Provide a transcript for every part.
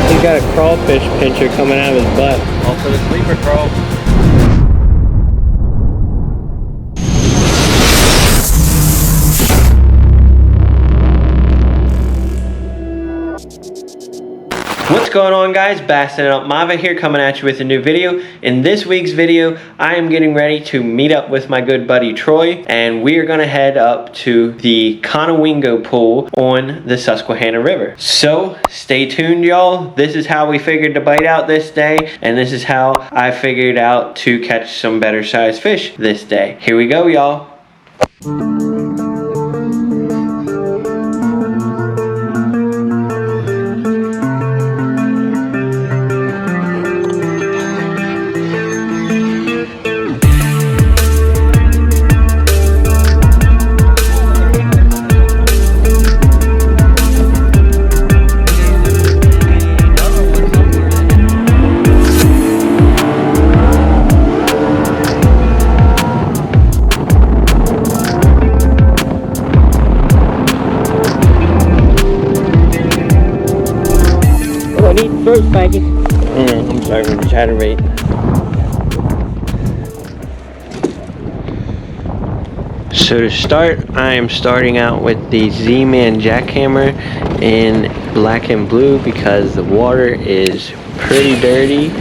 He's got a crawfish pincher coming out of his butt. All for the sleeper crawl. What's going on, guys? Bassin' Up Mava here, coming at you with a new video. In this week's video, I am getting ready to meet up with my good buddy Troy, and we are gonna head up to the Conowingo pool on the Susquehanna River. So stay tuned, y'all. This is how we figured to bite out this day, and this is how I figured out to catch some better sized fish this day. Here we go, y'all. First, Maggie. I'm sorry for the chatterbait. So to start, I am starting out with the Z-Man jackhammer in black and blue because the water is pretty dirty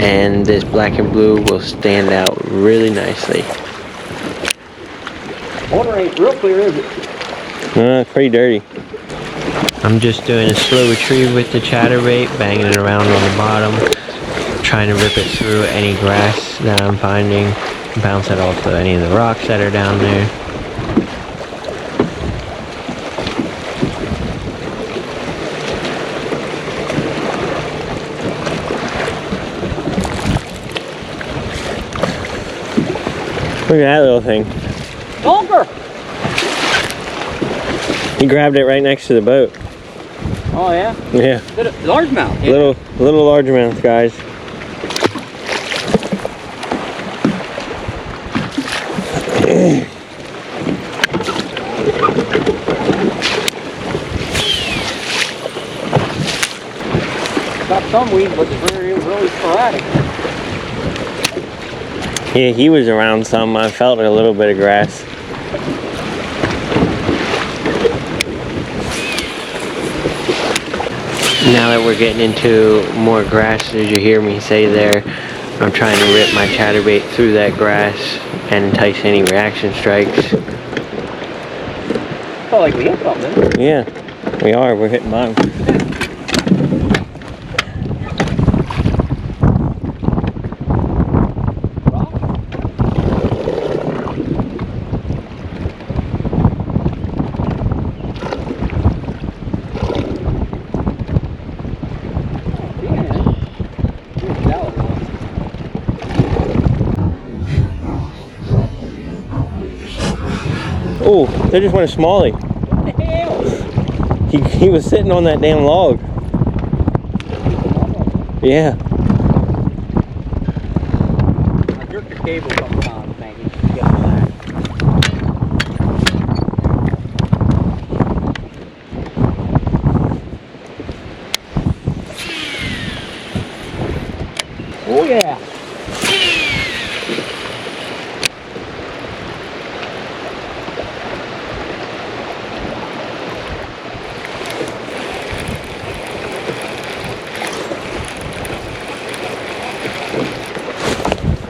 and this black and blue will stand out really nicely. Water ain't real clear, is it? Pretty dirty. I'm just doing a slow retrieve with the chatterbait, banging it around on the bottom, trying to rip it through any grass that I'm finding, bounce it off of any of the rocks that are down there. Look at that little thing. Longer! He grabbed it right next to the boat. Oh yeah? Yeah. Largemouth. Yeah. Little largemouth, guys. Got some weed, but it's really sporadic. Yeah, he was around some. I felt a little bit of grass. Now that we're getting into more grass, as you hear me say there, I'm trying to rip my chatterbait through that grass and entice any reaction strikes. Felt like we hit something. Yeah, we are. We're hitting bottom. Oh, they just went a smallie. What the hell? He was sitting on that damn log. Yeah. I jerked the cable a couple times, thank you. That. Oh yeah.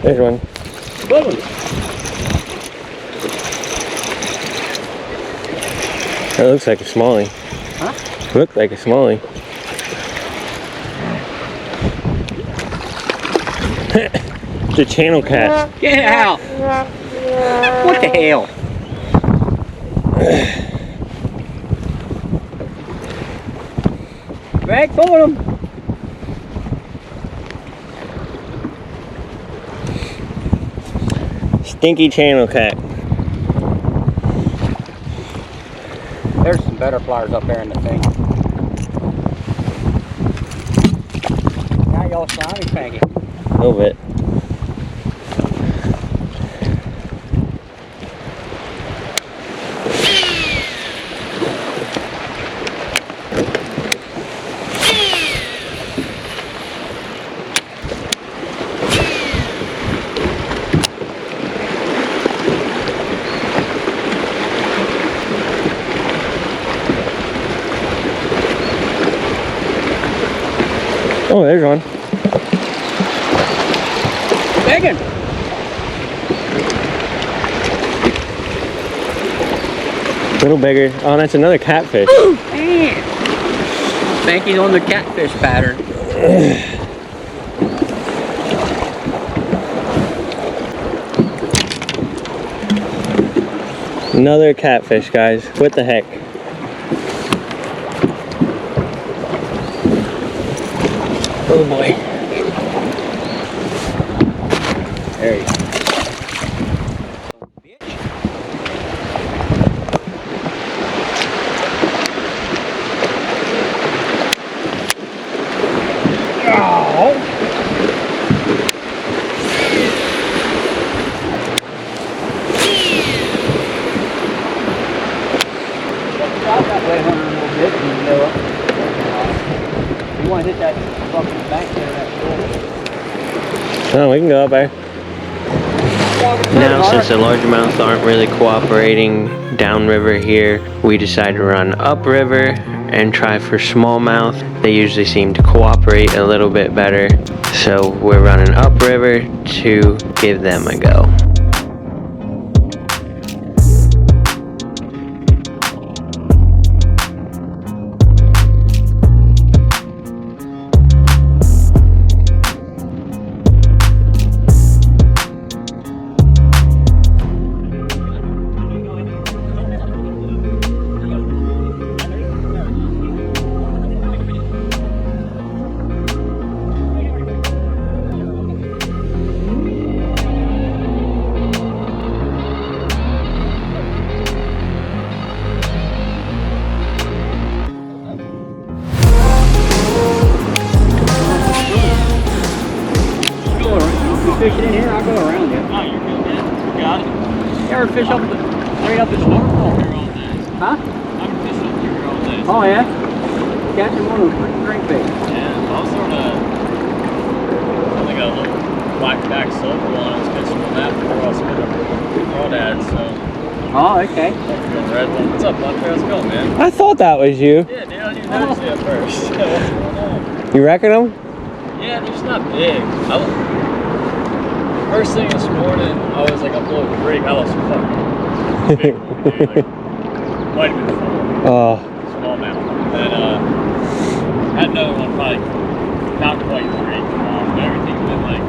There's one. Good one. That looks like a smallie. Huh? Looked like a smallie. It's a channel cat. Get out! What the hell? Back for him. Stinky channel cat. There's some better pliers up there in the thing. all slimy, Frankie. A little bit. Oh, there's one. Megan! A little bigger. Oh, that's another catfish. Man! Spanky's on the catfish pattern. Another catfish, guys. What the heck? Oh boy. There you go. You want to hit that fucking back there, that Oh, we can go up there. Now, since the largemouths aren't really cooperating downriver here, we decided to run upriver and try for smallmouth. They usually seem to cooperate a little bit better, so we're running upriver to give them a go. Fishing in here, I'll go around it. Oh, you're good, man. You got it. You ever fish up right up the snorkel? Here all day. Huh? I'm fishing here all day. Oh yeah? Catching one of those freaking crankbait. Yeah, I was sort of. I only got a little black-back silver one. I was fishing with that before I was spinning up crawdads, so. Oh, okay. The red one. What's up, bud? How's it going, man? I thought that was you. Yeah, dude, I didn't even notice you at first. What's going on? You reckon them? Yeah, they're just not big. First thing this morning, I was like, I'm blowing the rig. I lost a fucking big one, dude. Like, might have been 4. Oh. Smallmouth. Then had another one, probably not quite 3. But everything's been like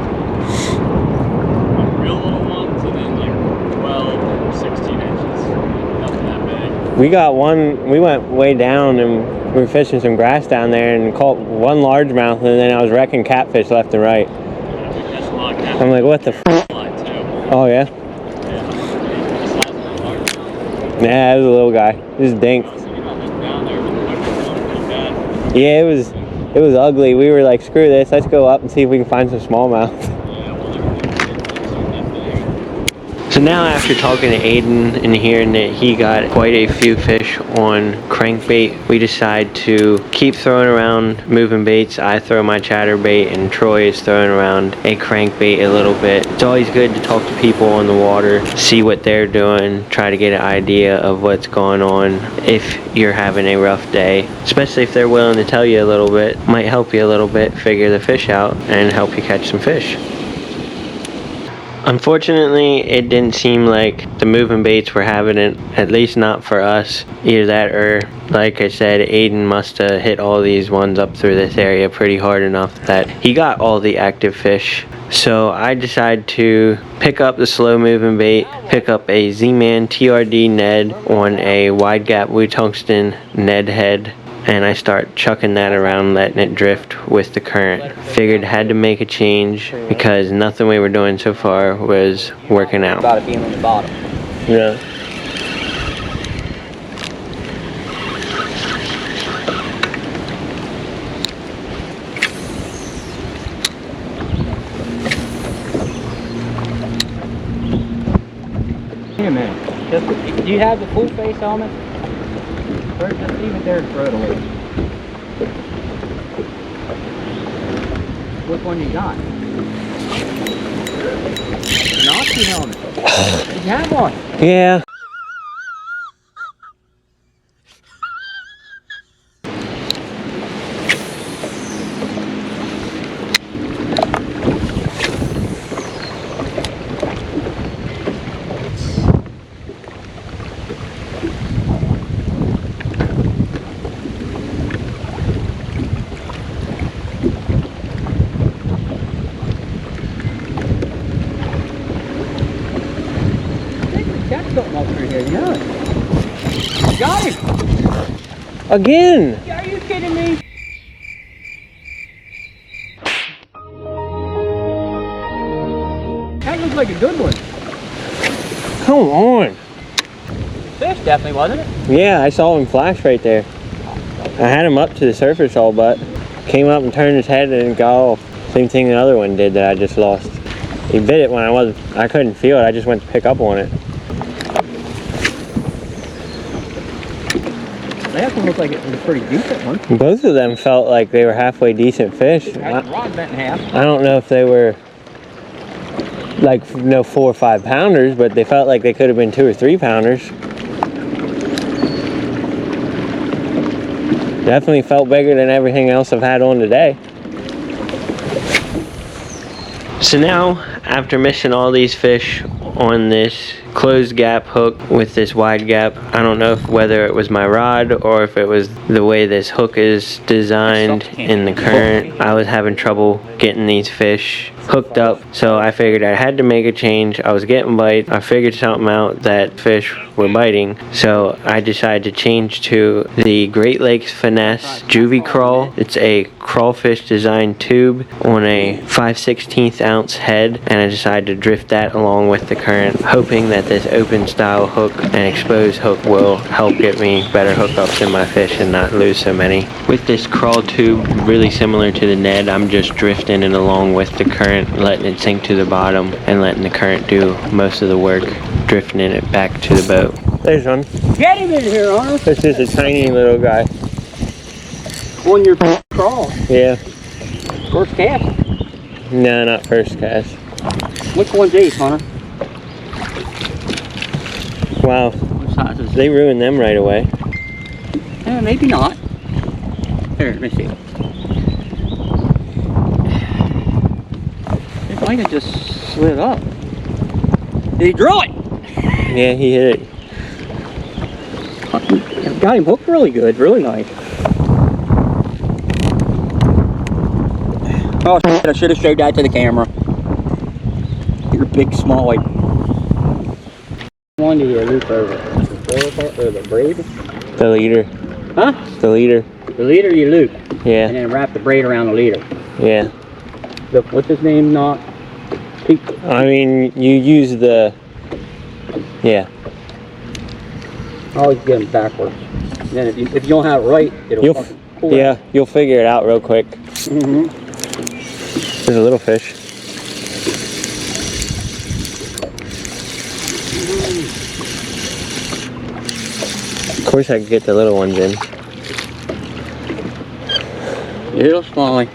real little ones, and then like 12 or 16 inches. Nothing that big. We got one, we went way down and we were fishing some grass down there and caught one largemouth, and then I was wrecking catfish left and right. I'm like, what the f? Oh yeah? Yeah, it was a little guy. It was dinked. Yeah, it was ugly. We were like, screw this, let's go up and see if we can find some smallmouth. So now, after talking to Aiden and hearing that he got quite a few fish on crankbait, we decide to keep throwing around moving baits. I throw my chatterbait and Troy is throwing around a crankbait a little bit. It's always good to talk to people on the water, see what they're doing, try to get an idea of what's going on if you're having a rough day. Especially if they're willing to tell you a little bit, might help you a little bit figure the fish out and help you catch some fish. Unfortunately, it didn't seem like the moving baits were having it, at least not for us. Either that or, like I said, Aiden must have hit all these ones up through this area pretty hard enough that he got all the active fish. So I decided to pick up the slow moving bait, pick up a Z-Man TRD Ned on a wide gap blue tungsten Ned head, and I start chucking that around, letting it drift with the current. Figured had to make a change because nothing we were doing so far was working out. About it being on the bottom. Yeah. a minute. Just, do you have the full face helmet? Or just leave it there and throw it away. Which one you got? Nazi helmet. You have one. Yeah. That's something up through here, yeah. Got him! Again! Are you kidding me? That looks like a good one. Come on. Fish definitely, wasn't it? Yeah, I saw him flash right there. I had him up to the surface all but. Came up and turned his head and got off. Same thing the other one did that I just lost. He bit it when I couldn't feel it. I just went to pick up on it. That one looked like it was a pretty decent one. Both of them felt like they were halfway decent fish. Had the rod bent in half. I don't know if they were like 4 or 5 pounders, but they felt like they could have been 2 or 3 pounders. Definitely felt bigger than everything else I've had on today. So now, after missing all these fish on this closed gap hook with this wide gap, I don't know whether it was my rod or if it was the way this hook is designed in the current. I was having trouble getting these fish hooked up, so I figured I had to make a change. I was getting bite. I figured something out that fish were biting, so I decided to change to the Great Lakes Finesse Juvie Crawl. It's a crawfish designed tube on a 5/16 ounce head, and I decided to drift that along with the current, hoping that this open style hook and exposed hook will help get me better hookups in my fish and not lose so many. With this crawl tube, really similar to the Ned, I'm just drifting it along with the current, letting it sink to the bottom and letting the current do most of the work, drifting it back to the boat. There's one. Get him in here, Arnold. This is a tiny little guy. On your crawl. Yeah. First cast. No, not first cast. Which one's these, Hunter? Wow. What size is They ruined them right away. maybe not. Here, let me see. It might have just slid up. Did he draw it? Yeah, he hit it. Got him hooked really good, really nice. Oh, I should have showed that to the camera. Your big small white. One do you loop over? The braid? The leader. Huh? The leader. The leader you loop. Yeah. And then wrap the braid around the leader. Yeah. What's his name? Not. I mean, you use the. Yeah. I always get them backwards. And then if you don't have it right, it'll fucking pull yeah, out. you'll figure it out real quick. Mm-hmm. There's a little fish. Of course I could get the little ones in. Little smallie.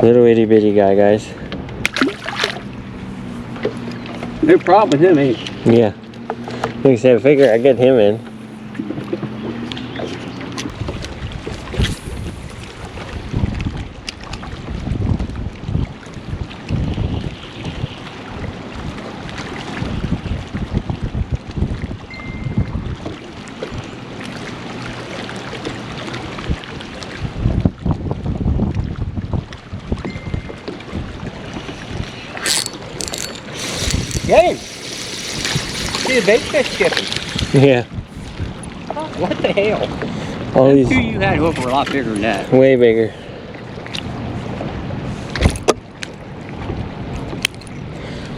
Little itty bitty guy, guys. No problem with him, ain't it? Yeah. Like I said, I figure I'd get him in. Get him! See the bait fish skipping. Yeah. What the hell? All The these two you had hooked were a lot bigger than that. way bigger.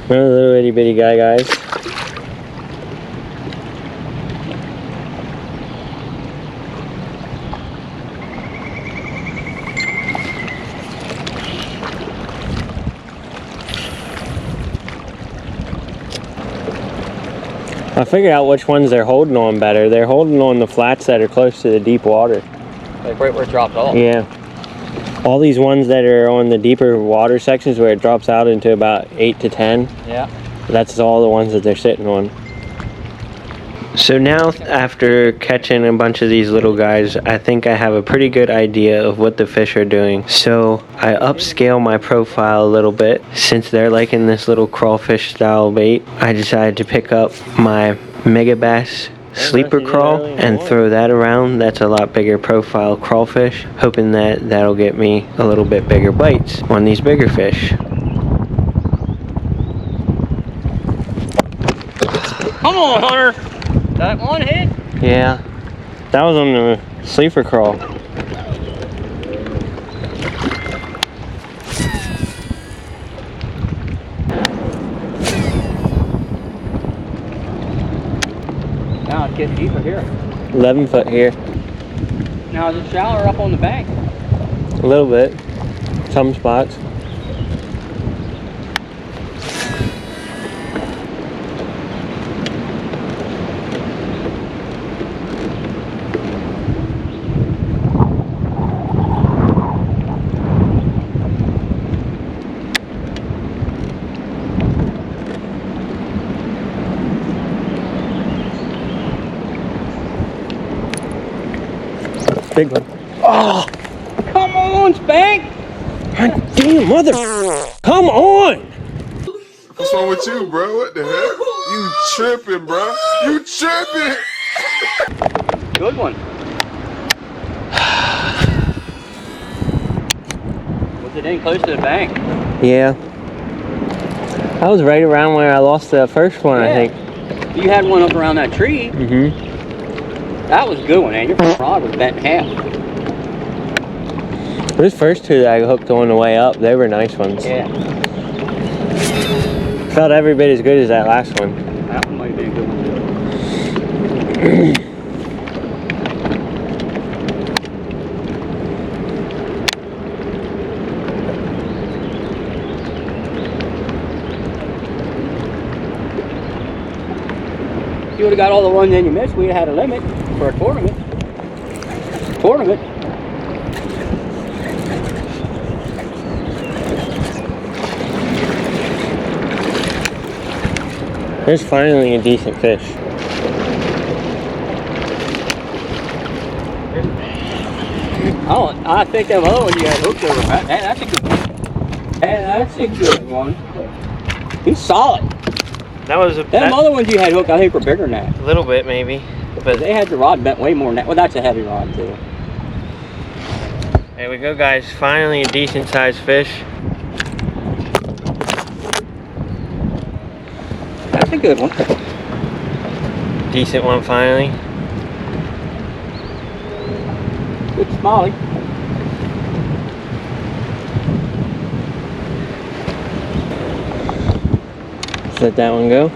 Another little itty bitty guy, guys. I figured out which ones they're holding on better. They're holding on the flats that are close to the deep water. Like right where it dropped off. Yeah. All these ones that are on the deeper water sections where it drops out into about 8 to 10. Yeah. That's all the ones that they're sitting on. So now, after catching a bunch of these little guys, I think I have a pretty good idea of what the fish are doing. So I upscale my profile a little bit. Since they're liking this little crawfish style bait, I decided to pick up my Megabass sleeper crawl and throw that around. That's a lot bigger profile crawfish, hoping that that'll get me a little bit bigger bites on these bigger fish. Come on, Hunter. That one hit? Yeah, that was on the sleeper crawl. Now it's getting deeper here. 11 foot here. Now is it shallower up on the bank? A little bit. Some spots. Big one. Oh! Come on, Spank! Damn, mother! Come on! What's wrong with you, bro? What the heck? You tripping, bro? You tripping! Good one. Was it in close to the bank? Yeah. I was right around where I lost the first one, Yeah. I think. You had one up around that tree. Mm-hmm. That was a good one, man. Your rod was bent in half. Those first two that I hooked on the way up, they were nice ones. Yeah. Felt every bit as good as that last one. That one might be a good one, too. If you would have got all the ones in you missed, we'd have had a limit for a tournament. There's finally a decent fish. Oh, I think that other one you had hooked over. Man, that's a good one. Man, that's a good one. He's solid. That was Them other ones you had hooked, I think, were bigger than that. a little bit maybe, but They had the rod bent way more than that. Well, that's a heavy rod, too. there we go, guys. Finally a decent sized fish. That's a good one. Decent one finally. Good smallie. Let's let that one go.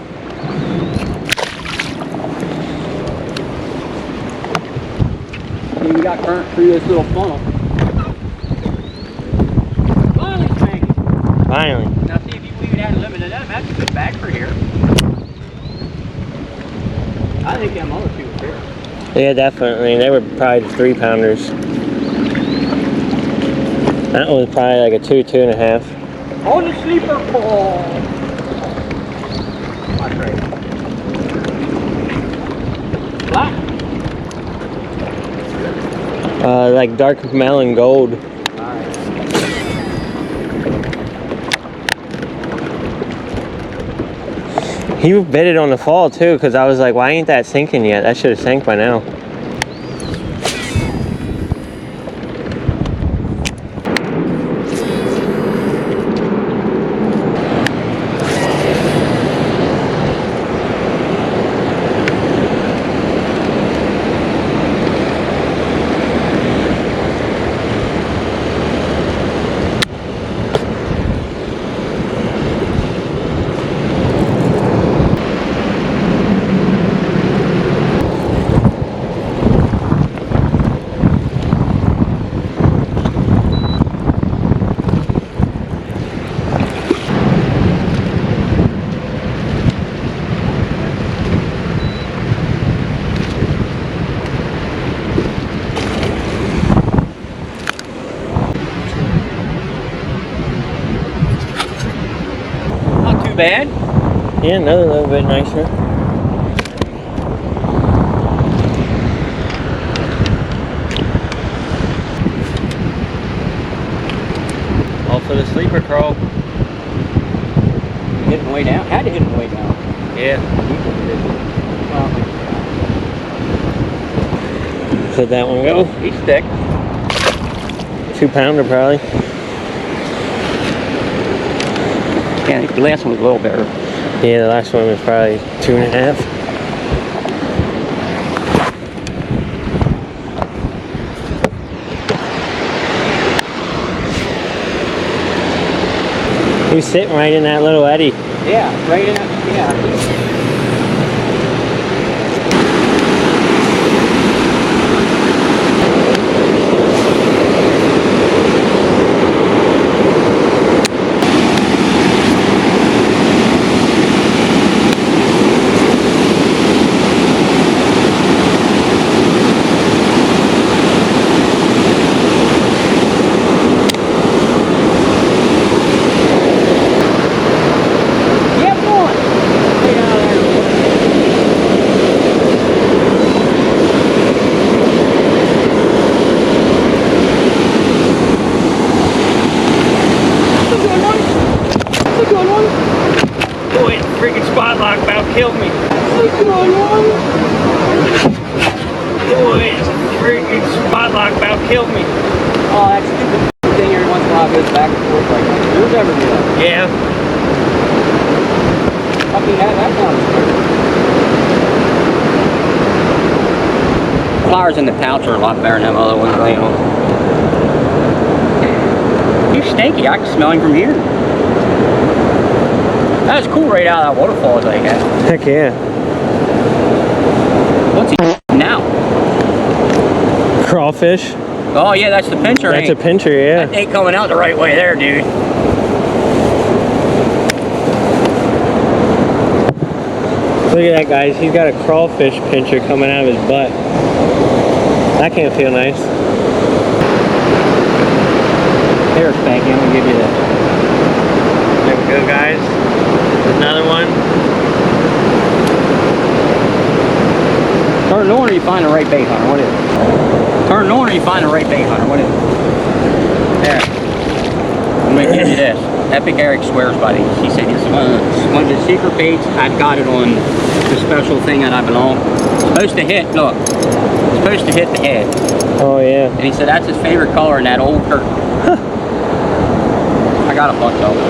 We got current through this little funnel. Finally, Frank. Finally. Now see if you even had a limit of them. That's a good bag for here. I think them other two were bigger. Yeah, definitely. They were probably 3-pounders. That one was probably like a 2.5. On the sleeper pole. That's right. Black. Like dark melon gold. Alright. He bit it on the fall too, because I was like, why ain't that sinking yet? That should have sank by now. bad. Yeah, another little bit nicer. Also the sleeper crawl. Hit him way down. Had to hit him way down. Yeah. Well, Let that one go. he's thick. 2-pounder probably. Yeah, the last one was a little better. Yeah, the last one was probably 2.5. He was sitting right in that little eddy. Yeah, right in it. Yeah. Boy, the freaking spot lock about killed me. Boy, the freaking spot lock about killed me. Oh, that stupid thing every once in a while goes back and forth like that. Yours ever do that? Yeah. Fucking that sounds weird. Flowers in the pouch are a lot better than them other ones laying on. He's stinky. I can smell him from here. That was cool right out of that waterfall, I guess. Heck yeah. What's he now? Crawfish. Oh yeah, that's the pincher. That's a pincher, yeah. That ain't coming out the right way there, dude. Look at that, guys. He's got a crawfish pincher coming out of his butt. That can't feel nice. Here, Spanky, I'm gonna give you that. There we go, guys. Another one. Turn it on or you find the right bait, Hunter. What is it? Turn it on or you find the right bait, Hunter. What is it? There. I'm gonna give you this. Epic Eric swears by these. He said it's one of the secret baits. I've got it on the special thing that I belong. It's supposed to hit, look. It's supposed to hit the head. Oh, yeah. And he said that's his favorite color in that old curtain. I got a bunch of them.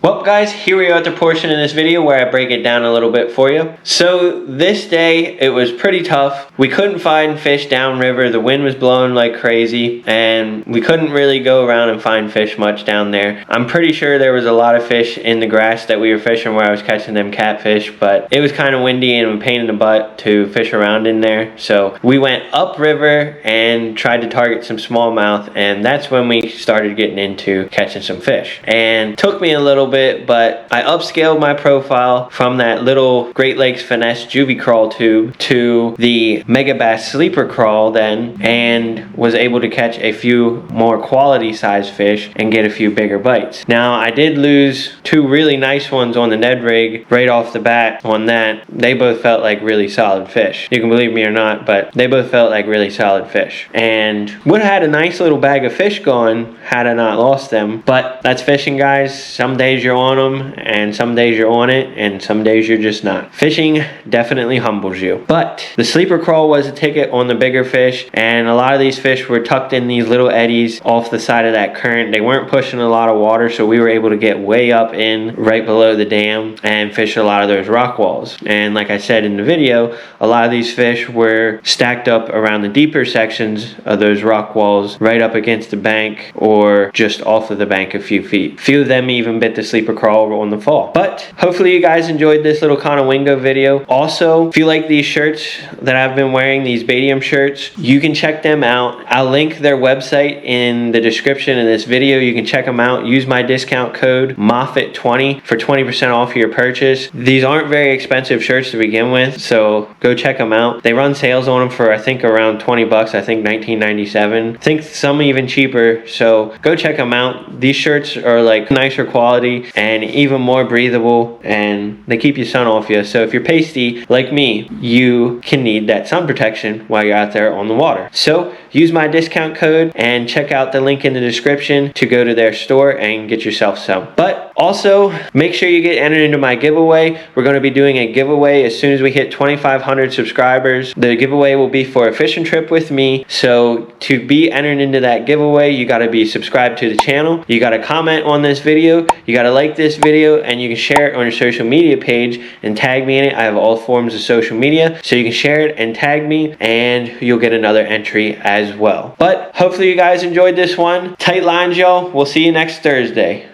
Well, guys, here we are at the portion in this video where I break it down a little bit for you. So this day, it was pretty tough. We couldn't find fish downriver. The wind was blowing like crazy, and we couldn't really go around and find fish much down there. I'm pretty sure there was a lot of fish in the grass that we were fishing where I was catching them catfish, but it was kind of windy and a pain in the butt to fish around in there. So we went upriver and tried to target some smallmouth, and that's when we started getting into catching some fish. And took me a little bit, but I upscaled my profile from that little Great Lakes Finesse juvie crawl tube to the Megabass sleeper crawl then, and was able to catch a few more quality size fish and get a few bigger bites. Now, I did lose 2 really nice ones on the Ned rig right off the bat on that. They both felt like really solid fish. You can believe me or not, but they both felt like really solid fish. And would have had a nice little bag of fish going had I not lost them. But that's fishing, guys. Some days you're on them, and some days you're on it, and some days you're just not. Fishing definitely humbles you. But the sleeper crawl was a ticket on the bigger fish, and a lot of these fish were tucked in these little eddies off the side of that current. They weren't pushing a lot of water, so we were able to get way up in right below the dam and fish a lot of those rock walls. And like I said in the video, a lot of these fish were stacked up around the deeper sections of those rock walls, right up against the bank or just off of the bank a few feet. Few of them even bit the sleeper crawl in the fall. But hopefully you guys enjoyed this little Conowingo video. Also, if you like these shirts that I've been wearing, these Badium shirts, you can check them out. I'll link their website in the description of this video. You can check them out. Use my discount code MOFFET20 for 20% off your purchase. These aren't very expensive shirts to begin with, so go check them out. They run sales on them for I think around 20 bucks, I think $19.97. I think some even cheaper, so go check them out. These shirts are like nicer quality and even more breathable, and they keep your sun off you. So if you're pasty like me, you can need that sun protection while you're out there on the water. So use my discount code and check out the link in the description to go to their store and get yourself some. But also make sure you get entered into my giveaway. We're going to be doing a giveaway as soon as we hit 2,500 subscribers. The giveaway will be for a fishing trip with me. So to be entered into that giveaway, you got to be subscribed to the channel. You got to comment on this video. You got to like this video, and you can share it on your social media page and tag me in it. I have all forms of social media, so you can share it and tag me, and you'll get another entry as well. But hopefully you guys enjoyed this one. Tight lines, y'all. We'll see you next Thursday.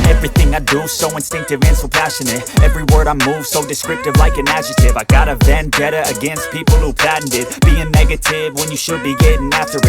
Everything I do, so instinctive and so passionate. Every word I move, so descriptive like an adjective. I got a vendetta against people who patented being negative when you should be getting after it.